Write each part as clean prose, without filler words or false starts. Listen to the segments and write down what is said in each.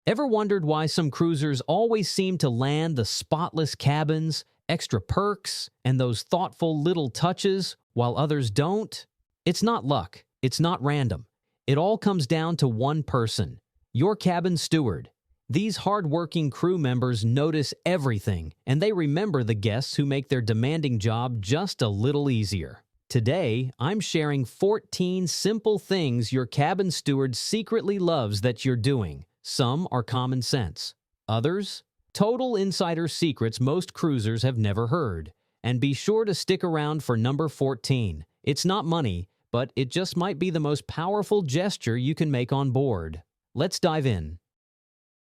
Ever wondered why some cruisers always seem to land the spotless cabins, extra perks, and those thoughtful little touches while others don't? It's not luck. It's not random. It all comes down to one person, your cabin steward. These hard-working crew members notice everything, and they remember the guests who make their demanding job just a little easier. Today, I'm sharing 14 simple things your cabin steward secretly loves that you're doing. Some are common sense. Others, total insider secrets most cruisers have never heard. And be sure to stick around for number 14. It's not money, but it just might be the most powerful gesture you can make on board. Let's dive in.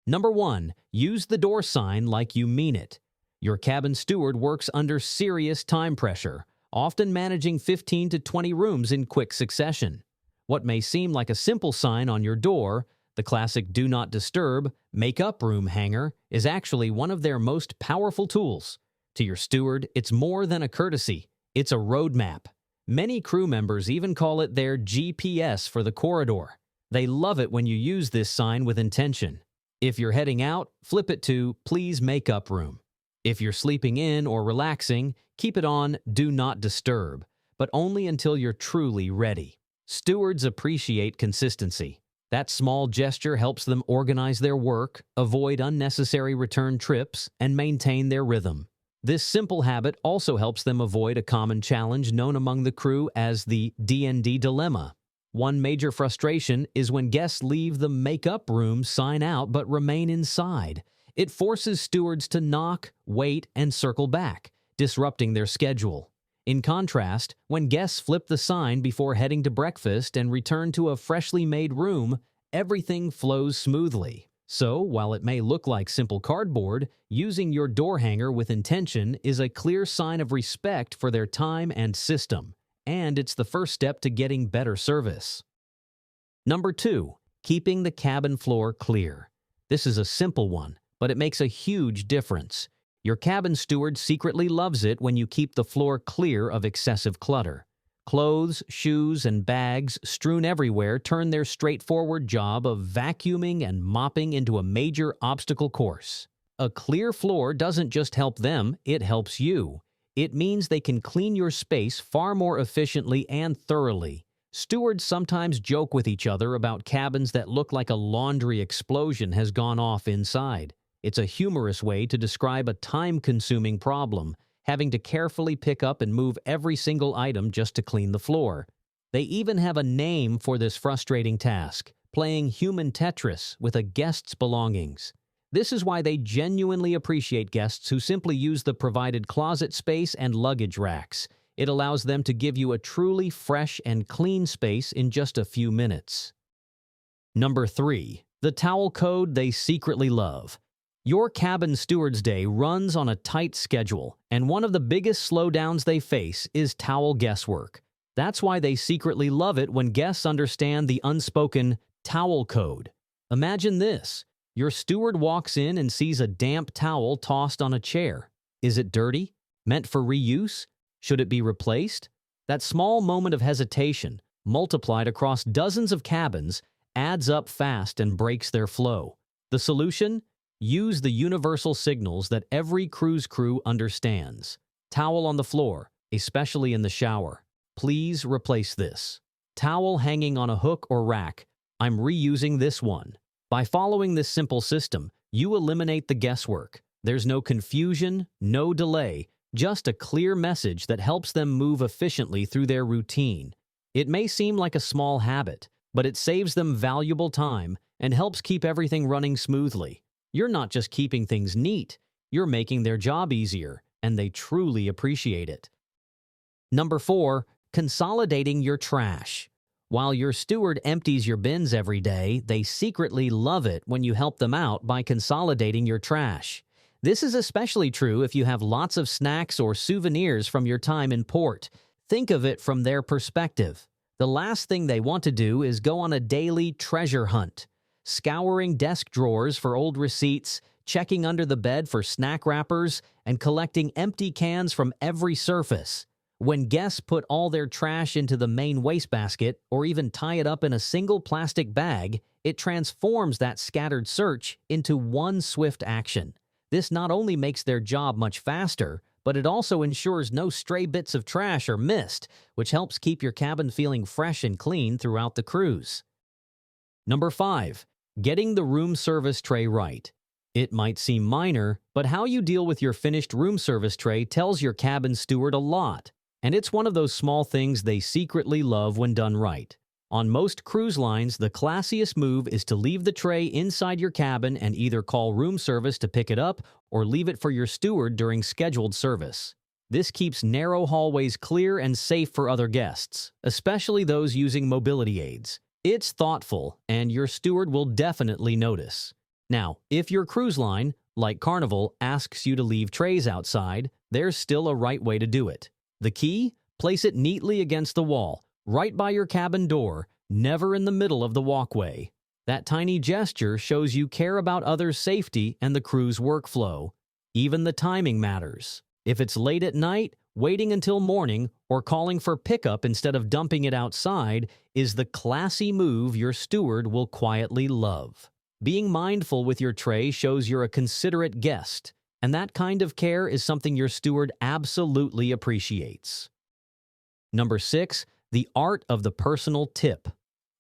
Number 1. Use the door sign like you mean it. Your cabin steward works under serious time pressure, often managing 15 to 20 rooms in quick succession. What may seem like a simple sign on your door, the classic "Do Not Disturb" make-up room hanger, is actually one of their most powerful tools. To your steward, it's more than a courtesy. It's a roadmap. Many crew members even call it their GPS for the corridor. They love it when you use this sign with intention. If you're heading out, flip it to "Please Make-up Room." If you're sleeping in or relaxing, keep it on "Do Not Disturb," but only until you're truly ready. Stewards appreciate consistency. That small gesture helps them organize their work, avoid unnecessary return trips, and maintain their rhythm. This simple habit also helps them avoid a common challenge known among the crew as the D&D dilemma. One major frustration is when guests leave the make-up room sign out but remain inside. It forces stewards to knock, wait, and circle back, disrupting their schedule. In contrast, when guests flip the sign before heading to breakfast and return to a freshly made room, everything flows smoothly. So, while it may look like simple cardboard, using your door hanger with intention is a clear sign of respect for their time and system, and it's the first step to getting better service. Number 2. Keeping the cabin floor clear. This is a simple one, but it makes a huge difference. Your cabin steward secretly loves it when you keep the floor clear of excessive clutter. Clothes, shoes, and bags strewn everywhere turn their straightforward job of vacuuming and mopping into a major obstacle course. A clear floor doesn't just help them, it helps you. It means they can clean your space far more efficiently and thoroughly. Stewards sometimes joke with each other about cabins that look like a laundry explosion has gone off inside. It's a humorous way to describe a time-consuming problem, having to carefully pick up and move every single item just to clean the floor. They even have a name for this frustrating task, playing human Tetris with a guest's belongings. This is why they genuinely appreciate guests who simply use the provided closet space and luggage racks. It allows them to give you a truly fresh and clean space in just a few minutes. Number 3. The towel code they secretly love. Your cabin steward's day runs on a tight schedule, and one of the biggest slowdowns they face is towel guesswork. That's why they secretly love it when guests understand the unspoken towel code. Imagine this. Your steward walks in and sees a damp towel tossed on a chair. Is it dirty? Meant for reuse? Should it be replaced? That small moment of hesitation, multiplied across dozens of cabins, adds up fast and breaks their flow. The solution? Use the universal signals that every cruise crew understands. Towel on the floor, especially in the shower. Please replace this. Towel hanging on a hook or rack. I'm reusing this one. By following this simple system, you eliminate the guesswork. There's no confusion, no delay, just a clear message that helps them move efficiently through their routine. It may seem like a small habit, but it saves them valuable time and helps keep everything running smoothly. You're not just keeping things neat, you're making their job easier, and they truly appreciate it. Number 4. Consolidating your trash. While your steward empties your bins every day, they secretly love it when you help them out by consolidating your trash. This is especially true if you have lots of snacks or souvenirs from your time in port. Think of it from their perspective. The last thing they want to do is go on a daily treasure hunt. Scouring desk drawers for old receipts, checking under the bed for snack wrappers, and collecting empty cans from every surface. When guests put all their trash into the main wastebasket or even tie it up in a single plastic bag, it transforms that scattered search into one swift action. This not only makes their job much faster, but it also ensures no stray bits of trash are missed, which helps keep your cabin feeling fresh and clean throughout the cruise. Number 5. Getting the room service tray right. It might seem minor, but how you deal with your finished room service tray tells your cabin steward a lot. And it's one of those small things they secretly love when done right. On most cruise lines, the classiest move is to leave the tray inside your cabin and either call room service to pick it up or leave it for your steward during scheduled service. This keeps narrow hallways clear and safe for other guests, especially those using mobility aids. It's thoughtful, and your steward will definitely notice. Now, if your cruise line, like Carnival, asks you to leave trays outside, there's still a right way to do it. The key? Place it neatly against the wall, right by your cabin door, never in the middle of the walkway. That tiny gesture shows you care about others' safety and the crew's workflow. Even the timing matters. If it's late at night, waiting until morning, or calling for pickup instead of dumping it outside is the classy move your steward will quietly love. Being mindful with your tray shows you're a considerate guest, and that kind of care is something your steward absolutely appreciates. Number 6. The art of the personal tip.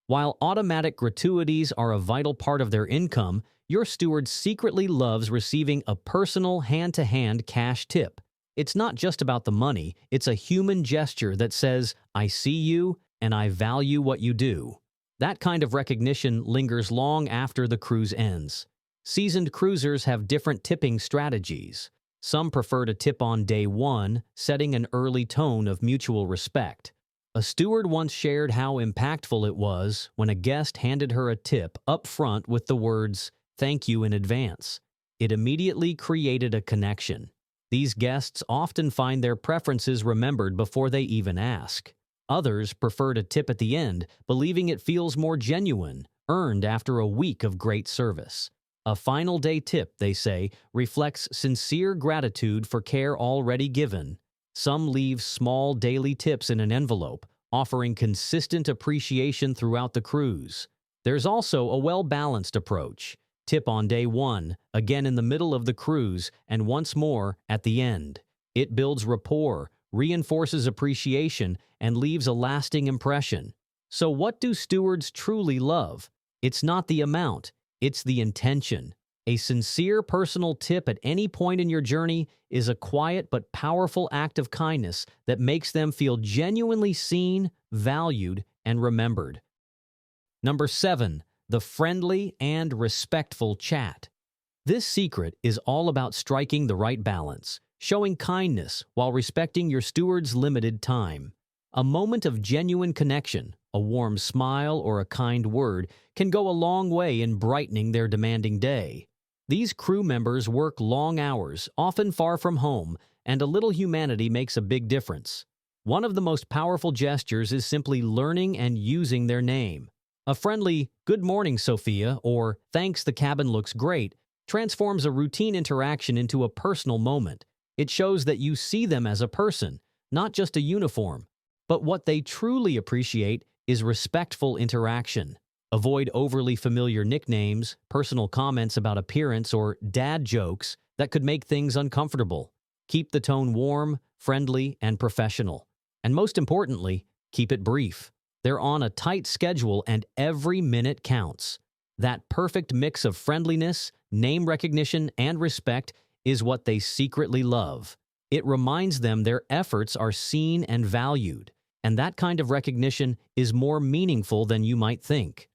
While automatic gratuities are a vital part of their income, your steward secretly loves receiving a personal hand-to-hand cash tip. It's not just about the money, it's a human gesture that says, "I see you and I value what you do." That kind of recognition lingers long after the cruise ends. Seasoned cruisers have different tipping strategies. Some prefer to tip on day one, setting an early tone of mutual respect. A steward once shared how impactful it was when a guest handed her a tip up front with the words, "Thank you in advance." It immediately created a connection. These guests often find their preferences remembered before they even ask. Others prefer to tip at the end, believing it feels more genuine, earned after a week of great service. A final day tip, they say, reflects sincere gratitude for care already given. Some leave small daily tips in an envelope, offering consistent appreciation throughout the cruise. There's also a well-balanced approach. Tip on day one, again in the middle of the cruise, and once more at the end. It builds rapport, reinforces appreciation, and leaves a lasting impression. So what do stewards truly love? It's not the amount. It's the intention. A sincere personal tip at any point in your journey is a quiet but powerful act of kindness that makes them feel genuinely seen, valued, and remembered. Number 7. The friendly and respectful chat. This secret is all about striking the right balance, showing kindness while respecting your steward's limited time. A moment of genuine connection, a warm smile, or a kind word can go a long way in brightening their demanding day. These crew members work long hours, often far from home, and a little humanity makes a big difference. One of the most powerful gestures is simply learning and using their name. A friendly, "Good morning, Sophia," or "Thanks, the cabin looks great," transforms a routine interaction into a personal moment. It shows that you see them as a person, not just a uniform. But what they truly appreciate is respectful interaction. Avoid overly familiar nicknames, personal comments about appearance, or dad jokes that could make things uncomfortable. Keep the tone warm, friendly, and professional. And most importantly, keep it brief. They're on a tight schedule and every minute counts. That perfect mix of friendliness, name recognition, and respect is what they secretly love. It reminds them their efforts are seen and valued. And that kind of recognition is more meaningful than you might think.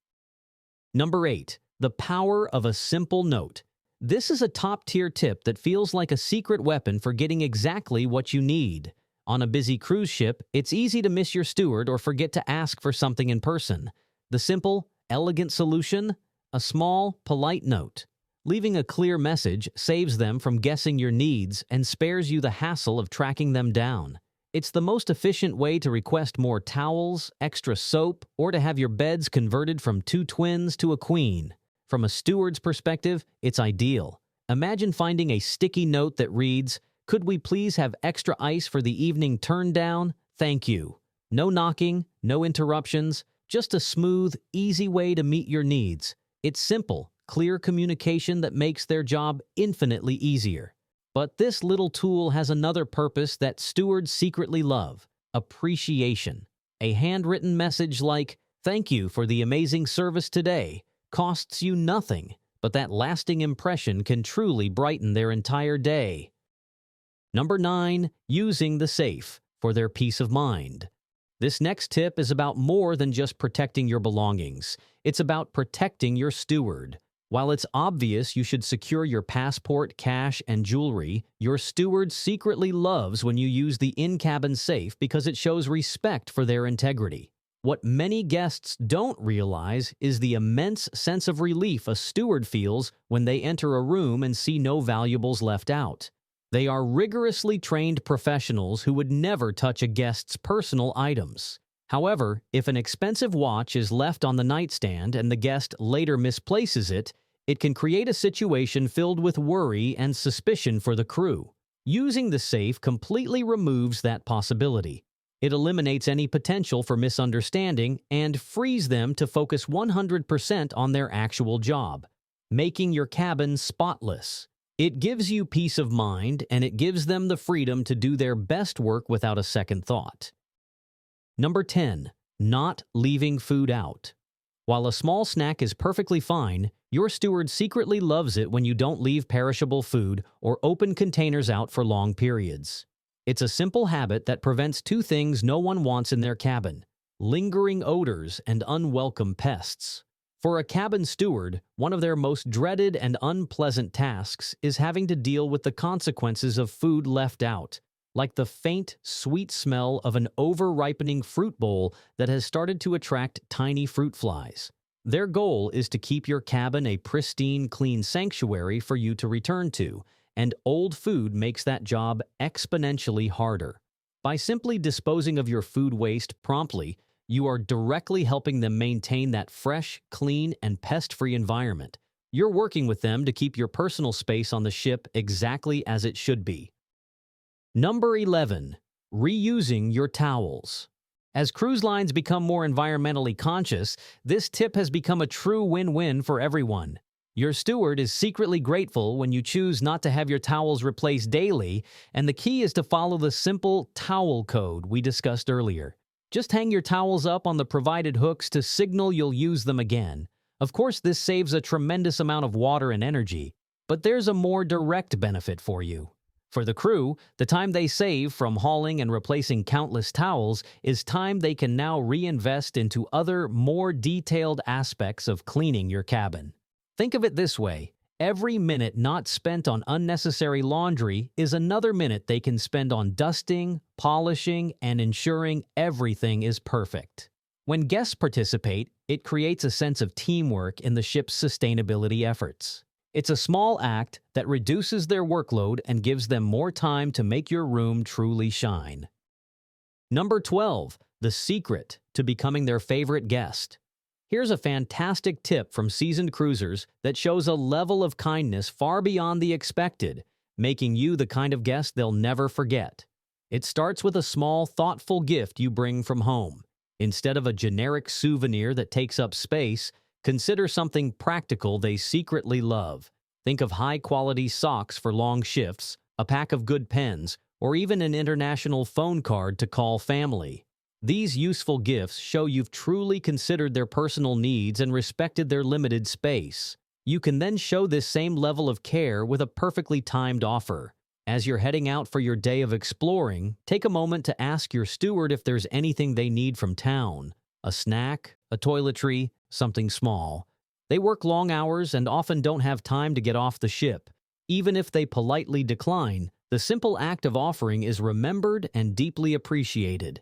Number 8. The power of a simple note. This is a top-tier tip that feels like a secret weapon for getting exactly what you need. On a busy cruise ship, it's easy to miss your steward or forget to ask for something in person. The simple, elegant solution? A small, polite note. Leaving a clear message saves them from guessing your needs and spares you the hassle of tracking them down. It's the most efficient way to request more towels, extra soap, or to have your beds converted from 2 twins to a queen. From a steward's perspective, it's ideal. Imagine finding a sticky note that reads, "Could we please have extra ice for the evening turn down?" thank you. No knocking, no interruptions, just a smooth, easy way to meet your needs. It's simple, clear communication that makes their job infinitely easier. But this little tool has another purpose that stewards secretly love: appreciation. A handwritten message like, "Thank you for the amazing service today," costs you nothing, but that lasting impression can truly brighten their entire day. Number 9, using the safe for their peace of mind. This next tip is about more than just protecting your belongings. It's about protecting your steward. While it's obvious you should secure your passport, cash, and jewelry, your steward secretly loves when you use the in-cabin safe because it shows respect for their integrity. What many guests don't realize is the immense sense of relief a steward feels when they enter a room and see no valuables left out. They are rigorously trained professionals who would never touch a guest's personal items. However, if an expensive watch is left on the nightstand and the guest later misplaces it, it can create a situation filled with worry and suspicion for the crew. Using the safe completely removes that possibility. It eliminates any potential for misunderstanding and frees them to focus 100% on their actual job, making your cabin spotless. It gives you peace of mind, and it gives them the freedom to do their best work without a second thought. Number 10, not leaving food out. While a small snack is perfectly fine, your steward secretly loves it when you don't leave perishable food or open containers out for long periods. It's a simple habit that prevents two things no one wants in their cabin: lingering odors and unwelcome pests. For a cabin steward, one of their most dreaded and unpleasant tasks is having to deal with the consequences of food left out, like the faint, sweet smell of an over-ripening fruit bowl that has started to attract tiny fruit flies. Their goal is to keep your cabin a pristine, clean sanctuary for you to return to, and old food makes that job exponentially harder. By simply disposing of your food waste promptly, you are directly helping them maintain that fresh, clean, and pest-free environment. You're working with them to keep your personal space on the ship exactly as it should be. Number 11, reusing your towels. As cruise lines become more environmentally conscious, this tip has become a true win-win for everyone. Your steward is secretly grateful when you choose not to have your towels replaced daily, and the key is to follow the simple towel code we discussed earlier. Just hang your towels up on the provided hooks to signal you'll use them again. Of course, this saves a tremendous amount of water and energy, but there's a more direct benefit for you. For the crew, the time they save from hauling and replacing countless towels is time they can now reinvest into other, more detailed aspects of cleaning your cabin. Think of it this way: every minute not spent on unnecessary laundry is another minute they can spend on dusting, polishing, and ensuring everything is perfect. When guests participate, it creates a sense of teamwork in the ship's sustainability efforts. It's a small act that reduces their workload and gives them more time to make your room truly shine. Number 12, the secret to becoming their favorite guest. Here's a fantastic tip from seasoned cruisers that shows a level of kindness far beyond the expected, making you the kind of guest they'll never forget. It starts with a small, thoughtful gift you bring from home. Instead of a generic souvenir that takes up space, consider something practical they secretly love. Think of high-quality socks for long shifts, a pack of good pens, or even an international phone card to call family. These useful gifts show you've truly considered their personal needs and respected their limited space. You can then show this same level of care with a perfectly timed offer. As you're heading out for your day of exploring, take a moment to ask your steward if there's anything they need from town. A snack, a toiletry, something small. They work long hours and often don't have time to get off the ship. Even if they politely decline, the simple act of offering is remembered and deeply appreciated.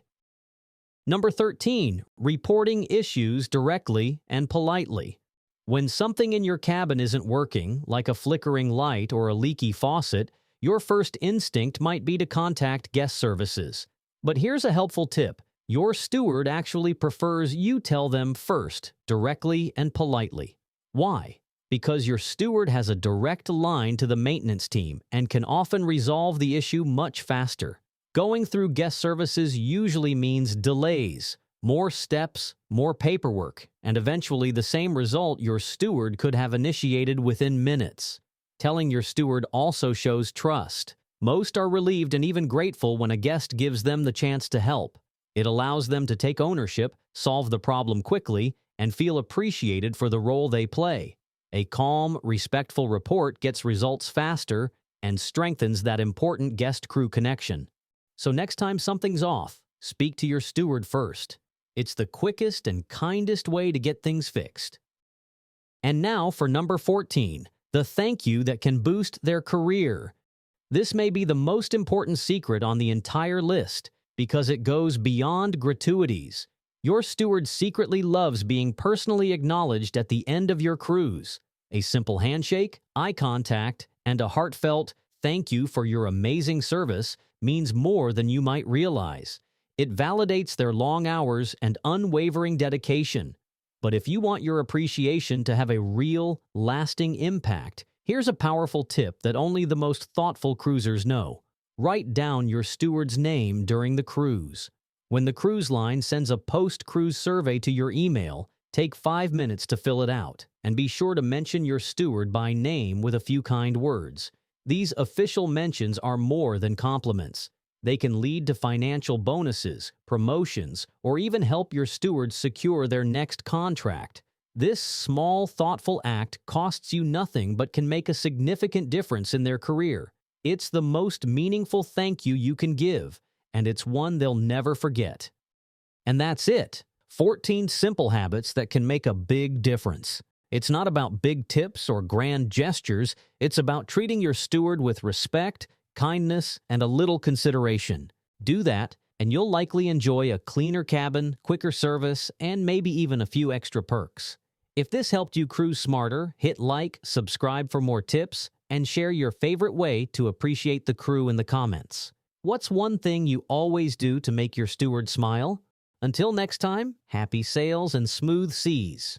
Number 13, reporting issues directly and politely. When something in your cabin isn't working, like a flickering light or a leaky faucet, your first instinct might be to contact guest services. But here's a helpful tip. Your steward actually prefers you tell them first, directly and politely. Why? Because your steward has a direct line to the maintenance team and can often resolve the issue much faster. Going through guest services usually means delays, more steps, more paperwork, and eventually the same result your steward could have initiated within minutes. Telling your steward also shows trust. Most are relieved and even grateful when a guest gives them the chance to help. It allows them to take ownership, solve the problem quickly, and feel appreciated for the role they play. A calm, respectful report gets results faster and strengthens that important guest-crew connection. So next time something's off, speak to your steward first. It's the quickest and kindest way to get things fixed. And now for number 14, the thank you that can boost their career. This may be the most important secret on the entire list because it goes beyond gratuities. Your steward secretly loves being personally acknowledged at the end of your cruise. A simple handshake, eye contact, and a heartfelt thank you for your amazing service means more than you might realize. It validates their long hours and unwavering dedication. But if you want your appreciation to have a real, lasting impact, here's a powerful tip that only the most thoughtful cruisers know. Write down your steward's name during the cruise. When the cruise line sends a post-cruise survey to your email, take 5 minutes to fill it out, and be sure to mention your steward by name with a few kind words. These official mentions are more than compliments. They can lead to financial bonuses, promotions, or even help your steward secure their next contract. This small, thoughtful act costs you nothing but can make a significant difference in their career. It's the most meaningful thank you you can give, and it's one they'll never forget. And that's it. 14 simple habits that can make a big difference. It's not about big tips or grand gestures. It's about treating your steward with respect, kindness, and a little consideration. Do that, and you'll likely enjoy a cleaner cabin, quicker service, and maybe even a few extra perks. If this helped you cruise smarter, hit like, subscribe for more tips, and share your favorite way to appreciate the crew in the comments. What's one thing you always do to make your steward smile? Until next time, happy sails and smooth seas.